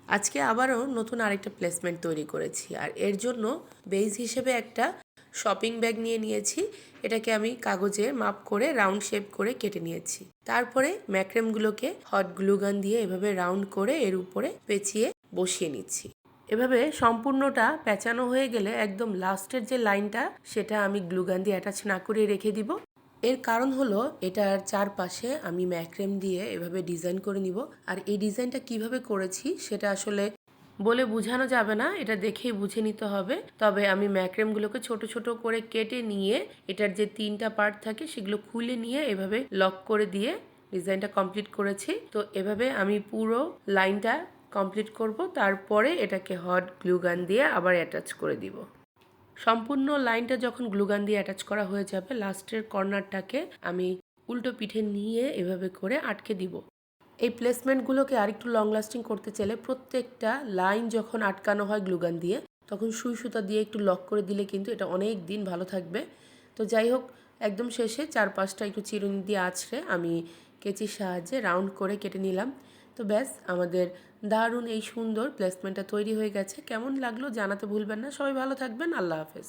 আজকে আবারও নতুন আরেকটা প্লেসমেন্ট তৈরি করেছি, আর এর জন্য বেস হিসেবে একটা শপিং ব্যাগ নিয়েছি। এটাকে আমি কাগজে মাপ করে রাউন্ড শেপ করে কেটে নিয়েছি। তারপরে ম্যাক্রেমগুলোকে হট গ্লুগান দিয়ে এভাবে রাউন্ড করে এর উপরে পেঁচিয়ে বসিয়ে নিচ্ছি। এভাবে সম্পূর্ণটা পেঁচানো হয়ে গেলে একদম লাস্টের যে লাইনটা সেটা আমি গ্লুগান দিয়ে অ্যাটাচ না করে রেখে দিব। এর কারণ হলো এটার চারপাশে আমি ম্যাক্রেম দিয়ে এভাবে ডিজাইন করে নিব। আর এই ডিজাইনটা কিভাবে করেছি সেটা আসলে বলে বোঝানো যাবে না, এটা দেখেই বুঝে নিতে হবে। তবে আমি ম্যাক্রেমগুলোকে ছোট ছোট করে কেটে নিয়ে এটার যে 3টা পার্ট থাকে সেগুলো খুলে নিয়ে এভাবে লক করে দিয়ে ডিজাইনটা কমপ্লিট করেছি। তো এভাবে আমি পুরো লাইনটা কমপ্লিট করব, তারপরে এটাকে হট গ্লুগান দিয়ে আবার অ্যাটাচ করে দিব। সম্পূর্ণ লাইনটা যখন গ্লুগান দিয়ে অ্যাটাচ করা হয়ে যাবে, লাস্টের কর্নারটাকে আমি উল্টো পিঠে নিয়ে এভাবে করে আটকে দিব। এই প্লেসমেন্টগুলোকে আরেকটু লং লাস্টিং করতে চাইলে প্রত্যেকটা লাইন যখন আটকানো হয় গ্লুগান দিয়ে, তখন সুই সুতা দিয়ে একটু লক করে দিলে কিন্তু এটা অনেক দিন ভালো থাকবে। তো যাই হোক, একদম শেষে 4-5টা একটু চিরুনি দিয়ে আছড়ে আমি কেচির সাহায্যে রাউন্ড করে কেটে নিলাম। তো ব্যাস, আমাদের দারুণ এই সুন্দর প্লেসমেন্টটা তৈরি হয়ে গেছে। কেমন লাগলো জানাতে ভুলবেন না। সবাই ভালো থাকবেন। আল্লাহ হাফেজ।